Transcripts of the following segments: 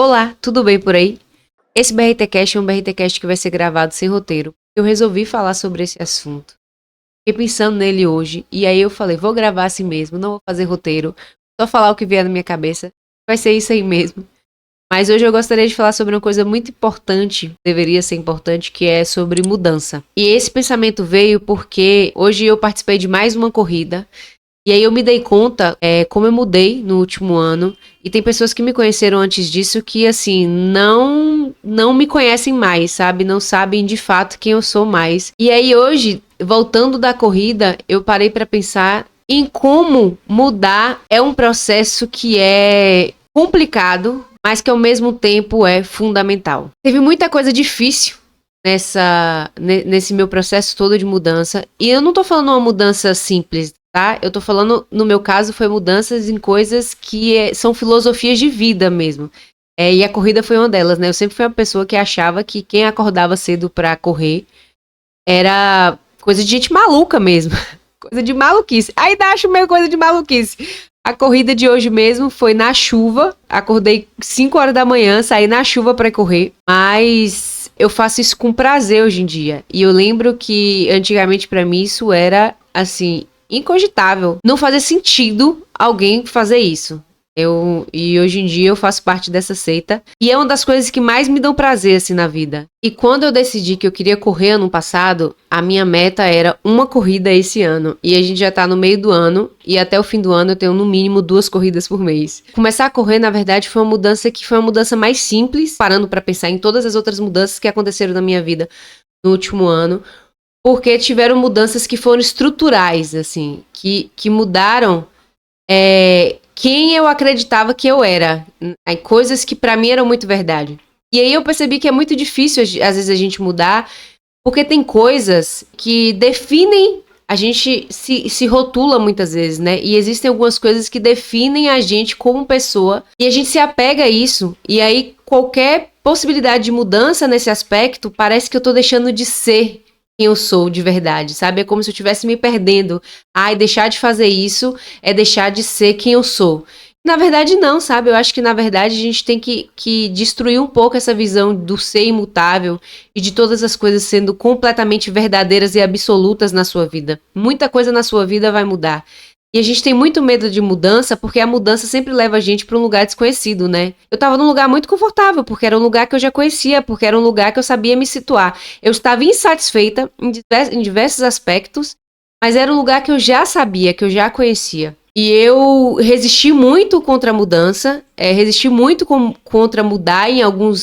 Olá, tudo bem por aí? Esse BRTcast é um BRTcast que vai ser gravado sem roteiro. Eu resolvi falar sobre esse assunto. Fiquei pensando nele hoje e aí eu falei, vou gravar assim mesmo, não vou fazer roteiro, só falar o que vier na minha cabeça. Vai ser isso aí mesmo. Mas hoje eu gostaria de falar sobre uma coisa muito importante, deveria ser importante, que é sobre mudança. E esse pensamento veio porque hoje eu participei de mais uma corrida. E aí eu me dei conta, como eu mudei no último ano, e tem pessoas que me conheceram antes disso que, assim, não me conhecem mais, sabe? Não sabem de fato quem eu sou mais. E aí hoje, voltando da corrida, eu parei pra pensar em como mudar é um processo que é complicado, mas que ao mesmo tempo é fundamental. Teve muita coisa difícil nesse meu processo todo de mudança, e eu não tô falando uma mudança simples, tá? Eu tô falando, no meu caso, foi mudanças em coisas que são filosofias de vida mesmo. E a corrida foi uma delas, né? Eu sempre fui uma pessoa que achava que quem acordava cedo pra correr era coisa de gente maluca mesmo. Coisa de maluquice. Ainda acho meio coisa de maluquice. A corrida de hoje mesmo foi na chuva. Acordei 5 horas da manhã, saí na chuva pra correr. Mas eu faço isso com prazer hoje em dia. E eu lembro que antigamente pra mim isso era, assim, incogitável. Não fazia sentido alguém fazer isso. E hoje em dia eu faço parte dessa seita. E é uma das coisas que mais me dão prazer, assim, na vida. E quando eu decidi que eu queria correr ano passado, a minha meta era uma corrida esse ano. E a gente já tá no meio do ano. E até o fim do ano eu tenho no mínimo 2 corridas por mês. Começar a correr, na verdade, foi uma mudança mais simples. Parando pra pensar em todas as outras mudanças que aconteceram na minha vida no último ano. Porque tiveram mudanças que foram estruturais, assim. Que mudaram quem eu acreditava que eu era. Coisas que pra mim eram muito verdade. E aí eu percebi que é muito difícil, às vezes, a gente mudar, porque tem coisas que definem, a gente se rotula muitas vezes, né? E existem algumas coisas que definem a gente como pessoa, e a gente se apega a isso, e aí qualquer possibilidade de mudança nesse aspecto, parece que eu tô deixando de ser quem eu sou de verdade, sabe? É como se eu estivesse me perdendo. Ai, deixar de fazer isso é deixar de ser quem eu sou. Na verdade, não, sabe? Eu acho que, na verdade, a gente tem que destruir um pouco essa visão do ser imutável e de todas as coisas sendo completamente verdadeiras e absolutas na sua vida. Muita coisa na sua vida vai mudar. E a gente tem muito medo de mudança, porque a mudança sempre leva a gente para um lugar desconhecido, né? Eu tava num lugar muito confortável, porque era um lugar que eu já conhecia, porque era um lugar que eu sabia me situar. Eu estava insatisfeita em diversos aspectos, mas era um lugar que eu já sabia, que eu já conhecia. E eu resisti muito contra a mudança, resisti muito contra mudar em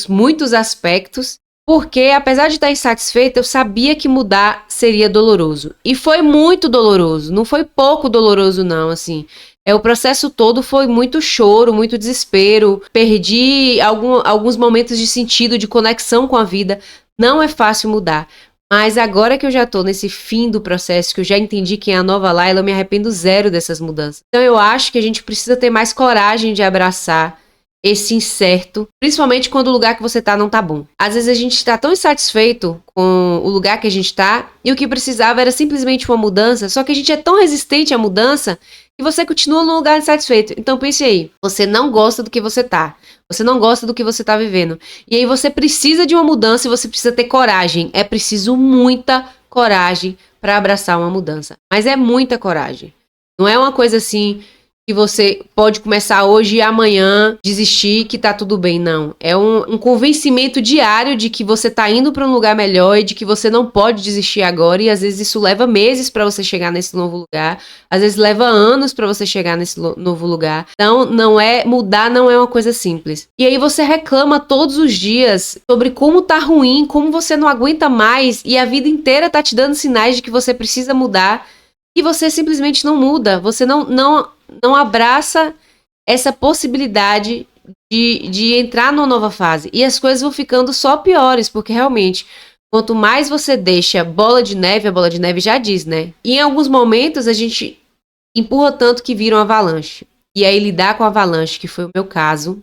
muitos aspectos, porque apesar de estar insatisfeita, eu sabia que mudar seria doloroso. E foi muito doloroso, não foi pouco doloroso não, assim. O processo todo foi muito choro, muito desespero, perdi alguns momentos de sentido, de conexão com a vida. Não é fácil mudar. Mas agora que eu já tô nesse fim do processo, que eu já entendi quem é a nova Laila, eu me arrependo zero dessas mudanças. Então eu acho que a gente precisa ter mais coragem de abraçar esse incerto, principalmente quando o lugar que você tá não tá bom. Às vezes a gente tá tão insatisfeito com o lugar que a gente tá, e o que precisava era simplesmente uma mudança, só que a gente é tão resistente à mudança que você continua num lugar insatisfeito. Então pense aí, você não gosta do que você tá, você não gosta do que você tá vivendo, e aí você precisa de uma mudança e você precisa ter coragem. É preciso muita coragem para abraçar uma mudança, mas é muita coragem. Não é uma coisa assim que você pode começar hoje e amanhã desistir que tá tudo bem, não. É um convencimento diário de que você tá indo para um lugar melhor e de que você não pode desistir agora, e às vezes isso leva meses para você chegar nesse novo lugar, às vezes leva anos para você chegar nesse novo lugar. Então, mudar não é uma coisa simples. E aí você reclama todos os dias sobre como tá ruim, como você não aguenta mais, e a vida inteira tá te dando sinais de que você precisa mudar, e você simplesmente não muda, você não abraça essa possibilidade de entrar numa nova fase. E as coisas vão ficando só piores, porque realmente, quanto mais você deixa bola de neve, a bola de neve já diz, né? E em alguns momentos a gente empurra tanto que vira uma avalanche. E aí lidar com a avalanche, que foi o meu caso,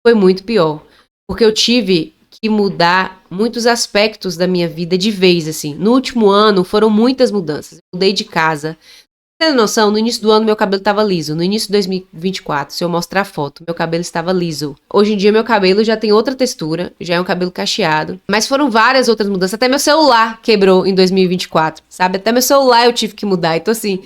foi muito pior. Porque eu tive que mudar muitos aspectos da minha vida de vez, assim. No último ano foram muitas mudanças. Eu mudei de casa. Tem noção, no início do ano meu cabelo tava liso. No início de 2024, se eu mostrar a foto, meu cabelo estava liso. Hoje em dia meu cabelo já tem outra textura, já é um cabelo cacheado. Mas foram várias outras mudanças. Até meu celular quebrou em 2024, sabe? Até meu celular eu tive que mudar. Então assim,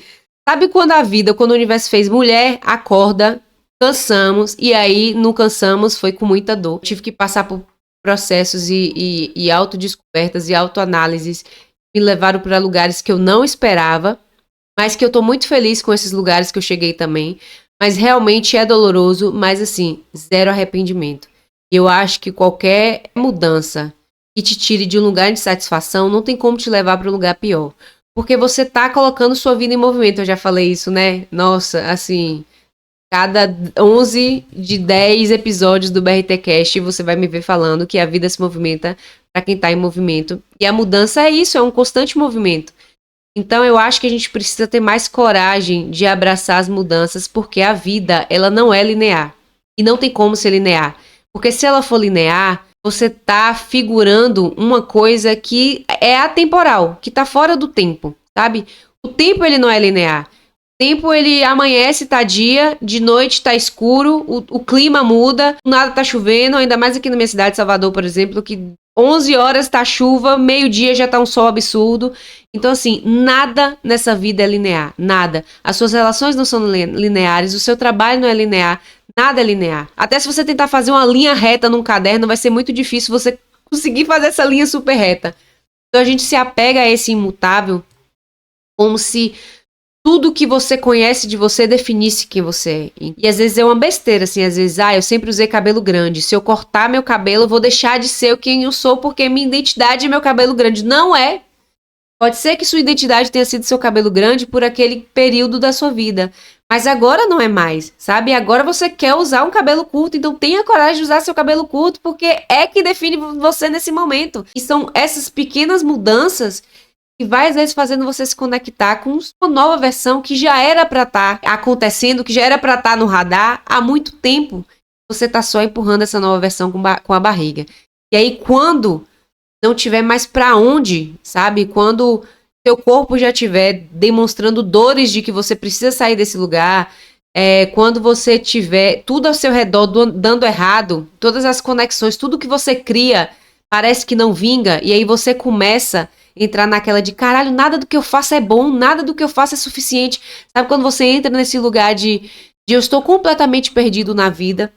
sabe quando a vida, quando o universo fez mulher, acorda, cansamos. E aí, no cansamos, foi com muita dor. Tive que passar por processos e autodescobertas e autoanálises. Me levaram para lugares que eu não esperava. Mas que eu tô muito feliz com esses lugares que eu cheguei também. Mas realmente é doloroso, mas assim, zero arrependimento. Eu acho que qualquer mudança que te tire de um lugar de satisfação não tem como te levar para um lugar pior. Porque você tá colocando sua vida em movimento. Eu já falei isso, né? Nossa, assim, cada 11 de 10 episódios do BRT Cast você vai me ver falando que a vida se movimenta para quem tá em movimento. E a mudança é isso, é um constante movimento. Então eu acho que a gente precisa ter mais coragem de abraçar as mudanças, porque a vida, ela não é linear. E não tem como ser linear. Porque se ela for linear, você tá figurando uma coisa que é atemporal, que tá fora do tempo, sabe? O tempo, ele não é linear. O tempo, ele amanhece, tá dia, de noite tá escuro, o clima muda, nada tá chovendo, ainda mais aqui na minha cidade, Salvador, por exemplo, que 11 horas tá chuva, meio-dia já tá um sol absurdo. Então, assim, nada nessa vida é linear, nada. As suas relações não são lineares, o seu trabalho não é linear, nada é linear. Até se você tentar fazer uma linha reta num caderno, vai ser muito difícil você conseguir fazer essa linha super reta. Então, a gente se apega a esse imutável como se tudo que você conhece de você definisse quem você é. E às vezes é uma besteira, assim, às vezes, eu sempre usei cabelo grande. Se eu cortar meu cabelo, eu vou deixar de ser quem eu sou, porque minha identidade é meu cabelo grande. Não é. Pode ser que sua identidade tenha sido seu cabelo grande por aquele período da sua vida. Mas agora não é mais, sabe? Agora você quer usar um cabelo curto, então tenha coragem de usar seu cabelo curto, porque é que define você nesse momento. E são essas pequenas mudanças que vai às vezes fazendo você se conectar com uma nova versão que já era para estar acontecendo, que já era para estar no radar há muito tempo. Você tá só empurrando essa nova versão com a barriga. E aí quando não tiver mais para onde, sabe? Quando seu corpo já estiver demonstrando dores de que você precisa sair desse lugar, quando você tiver tudo ao seu redor dando errado, todas as conexões, tudo que você cria parece que não vinga, e aí você começa entrar naquela de caralho, nada do que eu faço é bom, nada do que eu faço é suficiente. Sabe quando você entra nesse lugar de eu estou completamente perdido na vida,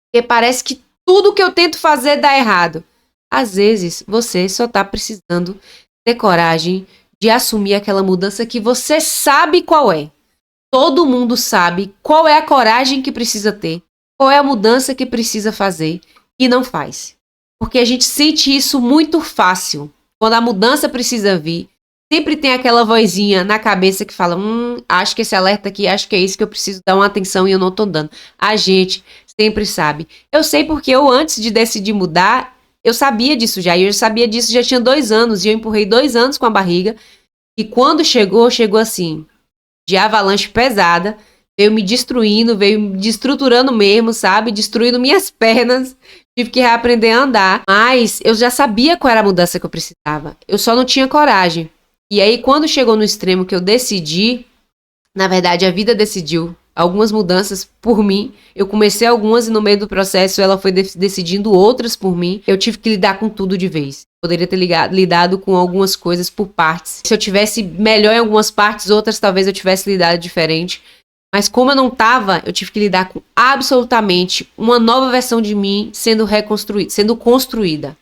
porque parece que tudo que eu tento fazer dá errado. Às vezes você só tá precisando ter coragem de assumir aquela mudança que você sabe qual é. Todo mundo sabe qual é a coragem que precisa ter, qual é a mudança que precisa fazer e não faz. Porque a gente sente isso muito fácil. Quando a mudança precisa vir, sempre tem aquela vozinha na cabeça que fala, acho que esse alerta aqui, acho que é isso que eu preciso dar uma atenção e eu não tô dando. A gente sempre sabe. Eu sei porque eu, antes de decidir mudar, eu sabia disso já. E eu sabia disso já tinha 2 anos. E eu empurrei 2 anos com a barriga. E quando chegou assim, de avalanche pesada, veio me destruindo, veio me destruturando mesmo, sabe? Destruindo minhas pernas. Tive que reaprender a andar. Mas eu já sabia qual era a mudança que eu precisava. Eu só não tinha coragem. E aí, quando chegou no extremo que eu decidi, na verdade, a vida decidiu algumas mudanças por mim. Eu comecei algumas e no meio do processo ela foi decidindo outras por mim. Eu tive que lidar com tudo de vez. Poderia ter lidado com algumas coisas por partes. Se eu tivesse melhor em algumas partes, outras talvez eu tivesse lidado diferente. Mas como eu não tava, eu tive que lidar com absolutamente uma nova versão de mim sendo reconstruída, sendo construída.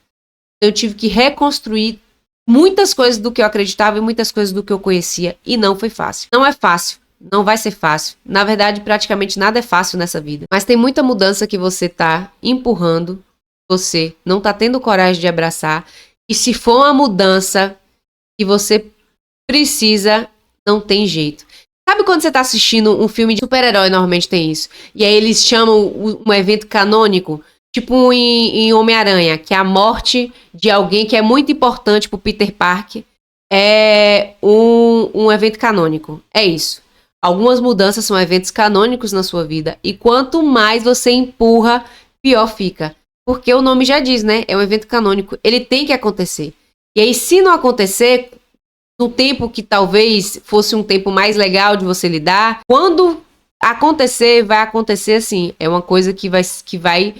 Eu tive que reconstruir muitas coisas do que eu acreditava e muitas coisas do que eu conhecia. E não foi fácil. Não é fácil. Não vai ser fácil. Na verdade, praticamente nada é fácil nessa vida. Mas tem muita mudança que você tá empurrando. Você não tá tendo coragem de abraçar. E se for uma mudança que você precisa, não tem jeito. Sabe quando você tá assistindo um filme de super-herói, normalmente tem isso. E aí eles chamam um evento canônico, tipo em Homem-Aranha, que é a morte de alguém que é muito importante pro Peter Parker. É um evento canônico. É isso. Algumas mudanças são eventos canônicos na sua vida. E quanto mais você empurra, pior fica. Porque o nome já diz, né? É um evento canônico. Ele tem que acontecer. E aí, se não acontecer, no tempo que talvez fosse um tempo mais legal de você lidar. Quando acontecer, vai acontecer assim. É uma coisa que vai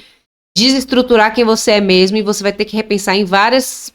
desestruturar quem você é mesmo, e você vai ter que repensar em vários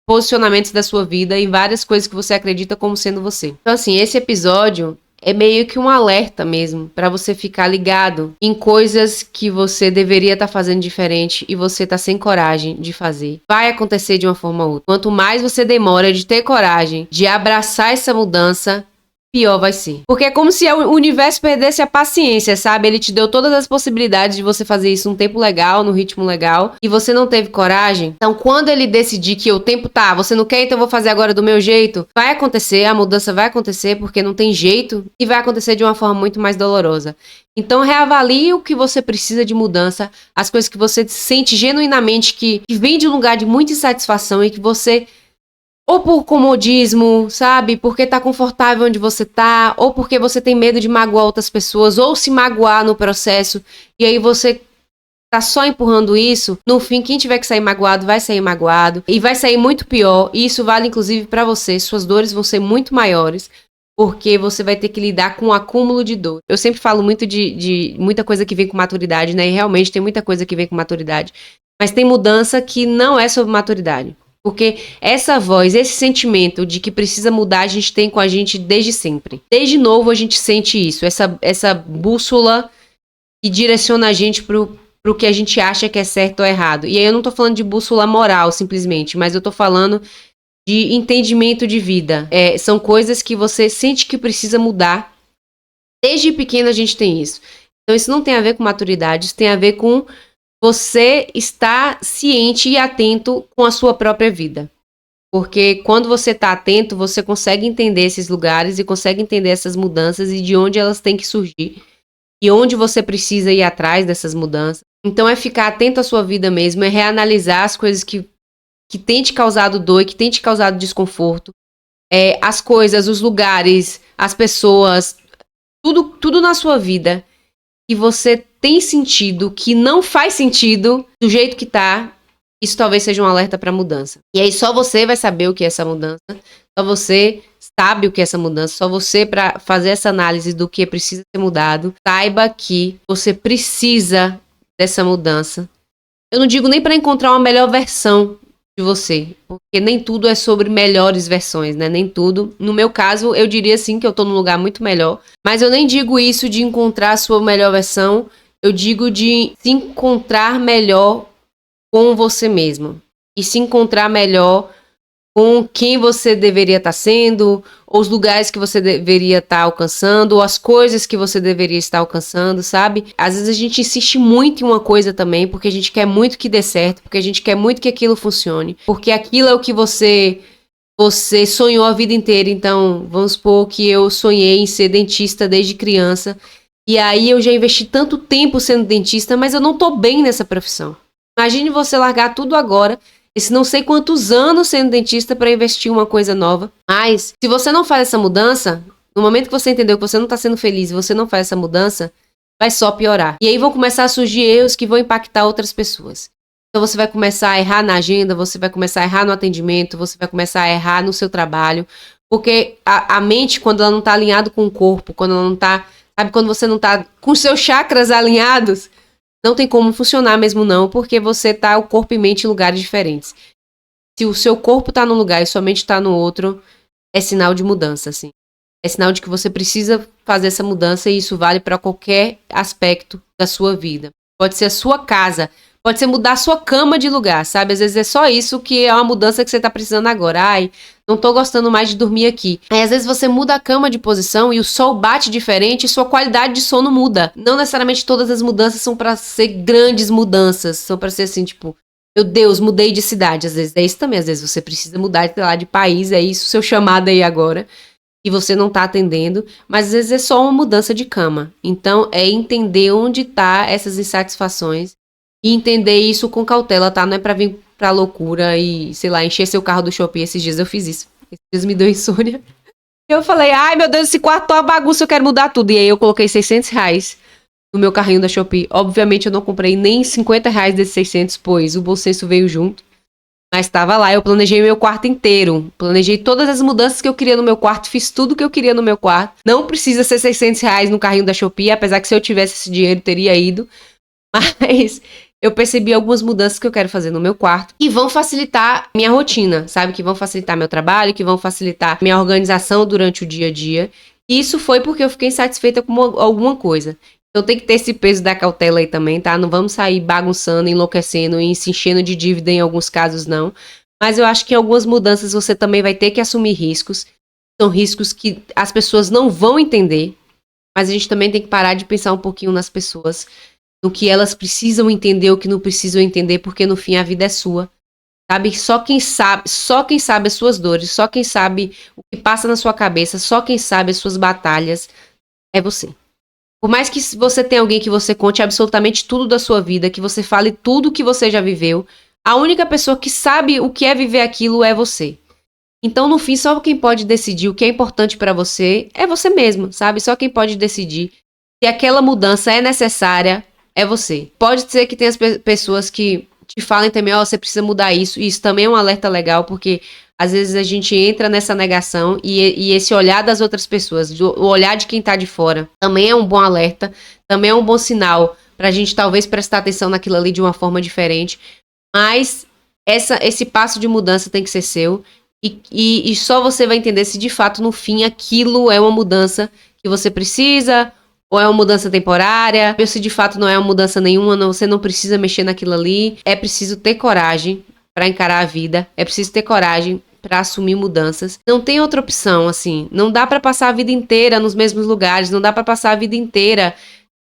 posicionamentos da sua vida, em várias coisas que você acredita como sendo você. Então, assim, esse episódio é meio que um alerta mesmo, pra você ficar ligado em coisas que você deveria estar fazendo diferente e você tá sem coragem de fazer. Vai acontecer de uma forma ou outra. Quanto mais você demora de ter coragem de abraçar essa mudança, pior vai ser. Porque é como se o universo perdesse a paciência, sabe? Ele te deu todas as possibilidades de você fazer isso num tempo legal, num ritmo legal, e você não teve coragem. Então, quando ele decidir que o tempo tá, você não quer, então eu vou fazer agora do meu jeito, vai acontecer, a mudança vai acontecer, porque não tem jeito, e vai acontecer de uma forma muito mais dolorosa. Então, reavalie o que você precisa de mudança, as coisas que você sente genuinamente que vem de um lugar de muita insatisfação e que você, ou por comodismo, sabe? Porque tá confortável onde você tá, ou porque você tem medo de magoar outras pessoas, ou se magoar no processo, e aí você tá só empurrando isso. No fim, quem tiver que sair magoado, vai sair magoado, e vai sair muito pior, e isso vale inclusive pra você. Suas dores vão ser muito maiores, porque você vai ter que lidar com um acúmulo de dor. Eu sempre falo muito de muita coisa que vem com maturidade, né? E realmente tem muita coisa que vem com maturidade. Mas tem mudança que não é sobre maturidade. Porque essa voz, esse sentimento de que precisa mudar, a gente tem com a gente desde sempre. Desde novo a gente sente isso, essa bússola que direciona a gente pro que a gente acha que é certo ou errado. E aí eu não tô falando de bússola moral, simplesmente, mas eu tô falando de entendimento de vida. São coisas que você sente que precisa mudar. Desde pequeno a gente tem isso. Então isso não tem a ver com maturidade, isso tem a ver com você está ciente e atento com a sua própria vida. Porque quando você está atento, você consegue entender esses lugares e consegue entender essas mudanças e de onde elas têm que surgir. E onde você precisa ir atrás dessas mudanças. Então é ficar atento à sua vida mesmo, é reanalisar as coisas que têm te causado dor e que têm te causado desconforto. As coisas, os lugares, as pessoas, tudo na sua vida que você tem sentido, que não faz sentido do jeito que tá, isso talvez seja um alerta para mudança. E aí só você vai saber o que é essa mudança, só você sabe o que é essa mudança, só você para fazer essa análise do que precisa ser mudado. Saiba que você precisa dessa mudança. Eu não digo nem para encontrar uma melhor versão de você, porque nem tudo é sobre melhores versões, né? Nem tudo. No meu caso, eu diria sim que eu tô num lugar muito melhor, mas eu nem digo isso de encontrar a sua melhor versão, eu digo de se encontrar melhor com você mesmo e se encontrar melhor com quem você deveria estar sendo, ou os lugares que você deveria estar alcançando, ou as coisas que você deveria estar alcançando, sabe? Às vezes a gente insiste muito em uma coisa também, porque a gente quer muito que dê certo, porque a gente quer muito que aquilo funcione, porque aquilo é o que você sonhou a vida inteira. Então, vamos supor que eu sonhei em ser dentista desde criança, e aí eu já investi tanto tempo sendo dentista, mas eu não tô bem nessa profissão. Imagine você largar tudo agora, esse não sei quantos anos sendo dentista para investir em uma coisa nova. Mas, se você não faz essa mudança, no momento que você entendeu que você não está sendo feliz e você não faz essa mudança, vai só piorar. E aí vão começar a surgir erros que vão impactar outras pessoas. Então você vai começar a errar na agenda, você vai começar a errar no atendimento, você vai começar a errar no seu trabalho. Porque a mente, quando ela não está alinhada com o corpo, quando ela não está... Sabe, quando você não está com seus chakras alinhados, não tem como funcionar mesmo não, porque você tá o corpo e mente em lugares diferentes. Se o seu corpo tá num lugar e sua mente tá no outro, é sinal de mudança, assim. É sinal de que você precisa fazer essa mudança, e isso vale para qualquer aspecto da sua vida. Pode ser a sua casa, pode ser mudar a sua cama de lugar, sabe? Às vezes é só isso que é uma mudança que você tá precisando agora. Ai, não tô gostando mais de dormir aqui. Aí às vezes você muda a cama de posição e o sol bate diferente e sua qualidade de sono muda. Não necessariamente todas as mudanças são pra ser grandes mudanças, são pra ser assim, tipo, meu Deus, mudei de cidade. Às vezes é isso também, às vezes você precisa mudar, sei lá, de país, é isso, seu chamado aí agora, e você não tá atendendo, mas às vezes é só uma mudança de cama. Então é entender onde tá essas insatisfações e entender isso com cautela, tá? Não é pra vir pra loucura e, sei lá, encher seu carro do shopping. Esses dias eu fiz isso. Esses dias me deu insônia. Eu falei, ai meu Deus, esse quarto tá uma bagunça, eu quero mudar tudo. E aí eu coloquei R$600 no meu carrinho da Shopee. Obviamente eu não comprei nem R$50 desses 600, pois o bom senso veio junto. Mas estava lá, eu planejei meu quarto inteiro. Planejei todas as mudanças que eu queria no meu quarto, fiz tudo que eu queria no meu quarto. Não precisa ser R$ 600 no carrinho da Shopee, apesar que se eu tivesse esse dinheiro, teria ido. Mas eu percebi algumas mudanças que eu quero fazer no meu quarto que vão facilitar minha rotina, sabe? Que vão facilitar meu trabalho, que vão facilitar minha organização durante o dia a dia. E isso foi porque eu fiquei insatisfeita com alguma coisa. Então tem que ter esse peso da cautela aí também, tá? Não vamos sair bagunçando, enlouquecendo e se enchendo de dívida em alguns casos, não. Mas eu acho que em algumas mudanças você também vai ter que assumir riscos. São riscos que as pessoas não vão entender, mas a gente também tem que parar de pensar um pouquinho nas pessoas, no que elas precisam entender, o que não precisam entender, porque no fim a vida é sua. Sabe? Só quem sabe as suas dores, só quem sabe o que passa na sua cabeça, só quem sabe as suas batalhas é você. Por mais que você tenha alguém que você conte absolutamente tudo da sua vida, que você fale tudo que você já viveu, a única pessoa que sabe o que é viver aquilo é você. Então, no fim, só quem pode decidir o que é importante pra você é você mesmo, sabe? Só quem pode decidir se aquela mudança é necessária é você. Pode ser que tenha as pessoas que te falem também, ó, você precisa mudar isso, e isso também é um alerta legal, porque às vezes a gente entra nessa negação e esse olhar das outras pessoas, o olhar de quem tá de fora, também é um bom alerta, também é um bom sinal pra gente talvez prestar atenção naquilo ali de uma forma diferente, mas esse passo de mudança tem que ser seu, e só você vai entender se de fato no fim aquilo é uma mudança que você precisa, ou é uma mudança temporária, ou se de fato não é uma mudança nenhuma, você não precisa mexer naquilo ali. É preciso ter coragem pra encarar a vida, é preciso ter coragem pra assumir mudanças. Não tem outra opção, assim. Não dá pra passar a vida inteira nos mesmos lugares, não dá pra passar a vida inteira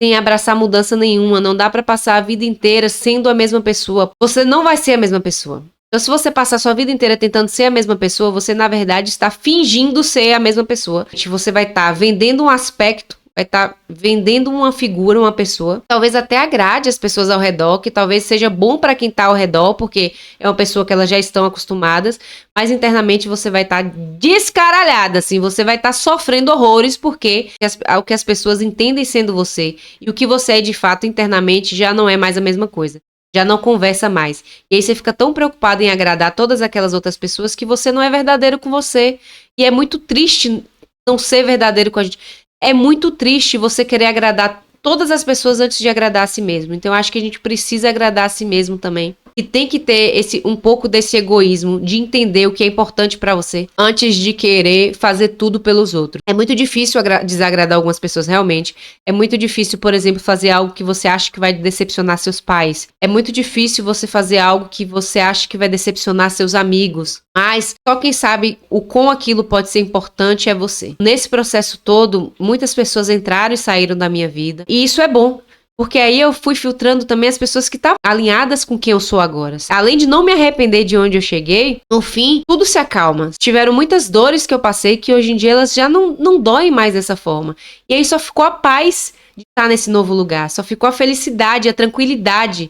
sem abraçar mudança nenhuma, não dá pra passar a vida inteira sendo a mesma pessoa. Você não vai ser a mesma pessoa. Então, se você passar a sua vida inteira tentando ser a mesma pessoa, você, na verdade, está fingindo ser a mesma pessoa. Você vai estar vendendo um aspecto, vai estar vendendo uma figura, uma pessoa. Talvez até agrade as pessoas ao redor, que talvez seja bom para quem está ao redor, porque é uma pessoa que elas já estão acostumadas, mas internamente você vai estar descaralhada, assim, você vai estar sofrendo horrores, porque o que as pessoas entendem sendo você e o que você é de fato internamente já não é mais a mesma coisa. Já não conversa mais. E aí você fica tão preocupado em agradar todas aquelas outras pessoas que você não é verdadeiro com você. E é muito triste não ser verdadeiro com a gente. É muito triste você querer agradar todas as pessoas antes de agradar a si mesmo. Então eu acho que a gente precisa agradar a si mesmo também. E tem que ter um pouco desse egoísmo de entender o que é importante pra você antes de querer fazer tudo pelos outros. É muito difícil desagradar algumas pessoas, realmente. É muito difícil, por exemplo, fazer algo que você acha que vai decepcionar seus pais. É muito difícil você fazer algo que você acha que vai decepcionar seus amigos. Mas só quem sabe o quão aquilo pode ser importante é você. Nesse processo todo, muitas pessoas entraram e saíram da minha vida. E isso é bom. Porque aí eu fui filtrando também as pessoas que estavam alinhadas com quem eu sou agora. Além de não me arrepender de onde eu cheguei, no fim, tudo se acalma. Tiveram muitas dores que eu passei que hoje em dia elas já não doem mais dessa forma. E aí só ficou a paz de estar nesse novo lugar. Só ficou a felicidade, a tranquilidade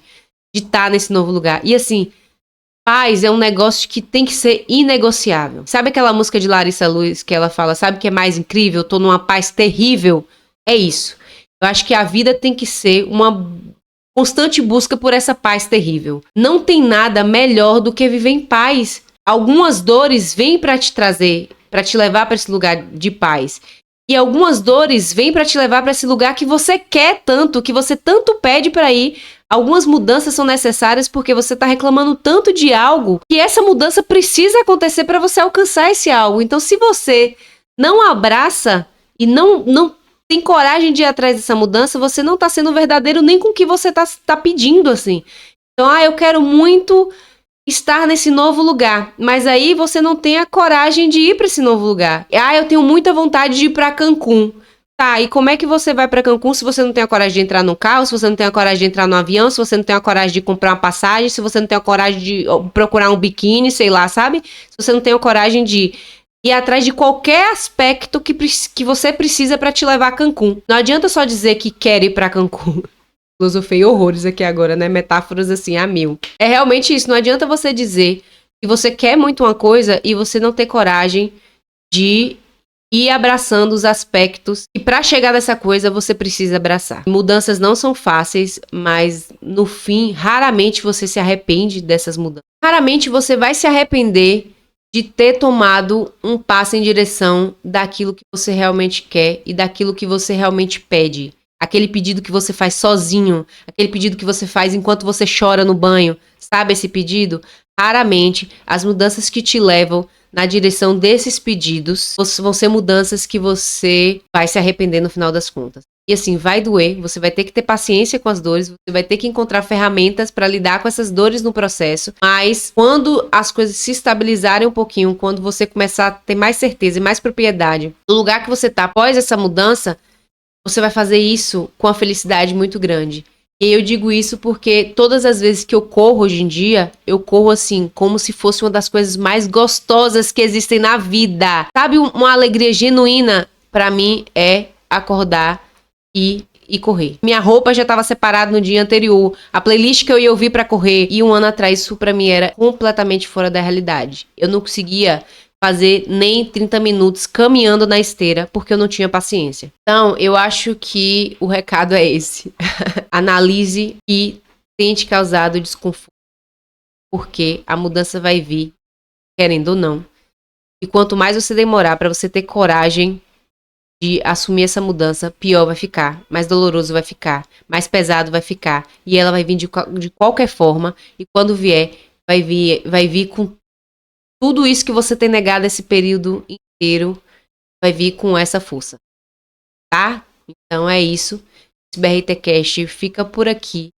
de estar nesse novo lugar. E assim, paz é um negócio que tem que ser inegociável. Sabe aquela música de Larissa Luz que ela fala, sabe o que é mais incrível? Eu tô numa paz terrível. É isso. Eu acho que a vida tem que ser uma constante busca por essa paz terrível. Não tem nada melhor do que viver em paz. Algumas dores vêm para te trazer, para te levar para esse lugar de paz. E algumas dores vêm para te levar para esse lugar que você quer tanto, que você tanto pede para ir. Algumas mudanças são necessárias porque você tá reclamando tanto de algo que essa mudança precisa acontecer para você alcançar esse algo. Então, se você não abraça e não tem coragem de ir atrás dessa mudança, você não tá sendo verdadeiro nem com o que você tá pedindo, assim. Então, eu quero muito estar nesse novo lugar, mas aí você não tem a coragem de ir para esse novo lugar. Eu tenho muita vontade de ir para Cancún. Tá, e como é que você vai para Cancún se você não tem a coragem de entrar no carro, se você não tem a coragem de entrar no avião, se você não tem a coragem de comprar uma passagem, se você não tem a coragem de procurar um biquíni, sei lá, sabe? Se você não tem a coragem de ir atrás de qualquer aspecto que você precisa para te levar a Cancún. Não adianta só dizer que quer ir para Cancún. Filosofei horrores aqui agora, né? Metáforas assim, a mil. É realmente isso. Não adianta você dizer que você quer muito uma coisa e você não ter coragem de e abraçando os aspectos. E para chegar nessa coisa, você precisa abraçar. Mudanças não são fáceis, mas no fim, raramente você se arrepende dessas mudanças. Raramente você vai se arrepender de ter tomado um passo em direção daquilo que você realmente quer e daquilo que você realmente pede. Aquele pedido que você faz sozinho, aquele pedido que você faz enquanto você chora no banho, sabe esse pedido? Raramente as mudanças que te levam na direção desses pedidos vão ser mudanças que você vai se arrepender no final das contas. E assim, vai doer, você vai ter que ter paciência com as dores, você vai ter que encontrar ferramentas para lidar com essas dores no processo, mas quando as coisas se estabilizarem um pouquinho, quando você começar a ter mais certeza e mais propriedade do lugar que você está após essa mudança, você vai fazer isso com uma felicidade muito grande. E eu digo isso porque todas as vezes que eu corro hoje em dia, eu corro assim, como se fosse uma das coisas mais gostosas que existem na vida. Sabe, uma alegria genuína pra mim é acordar e correr. Minha roupa já estava separada no dia anterior. A playlist que eu ia ouvir pra correr, e um ano atrás isso pra mim era completamente fora da realidade. Eu não conseguia fazer nem 30 minutos caminhando na esteira, porque eu não tinha paciência. Então, eu acho que o recado é esse. Analise e tente causar o desconforto, porque a mudança vai vir, querendo ou não. E quanto mais você demorar para você ter coragem de assumir essa mudança, pior vai ficar, mais doloroso vai ficar, mais pesado vai ficar, e ela vai vir de qualquer forma, e quando vier, vai vir com tudo isso que você tem negado esse período inteiro, vai vir com essa força, tá? Então é isso. Esse BRTcast fica por aqui.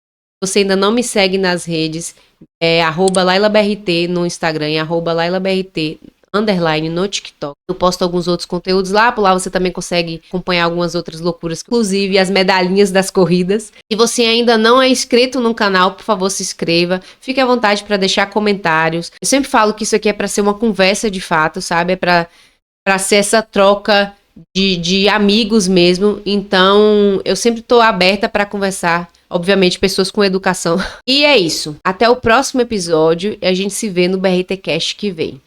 Se você ainda não me segue nas redes, é @LailaBRT no Instagram e @LailaBRT _ no TikTok. Eu posto alguns outros conteúdos lá, por lá você também consegue acompanhar algumas outras loucuras, inclusive as medalhinhas das corridas. Se você ainda não é inscrito no canal, por favor, se inscreva. Fique à vontade para deixar comentários. Eu sempre falo que isso aqui é para ser uma conversa de fato, sabe? É para ser essa troca de amigos mesmo. Então, eu sempre estou aberta para conversar. Obviamente, pessoas com educação. E é isso. Até o próximo episódio e a gente se vê no BRTcast que vem.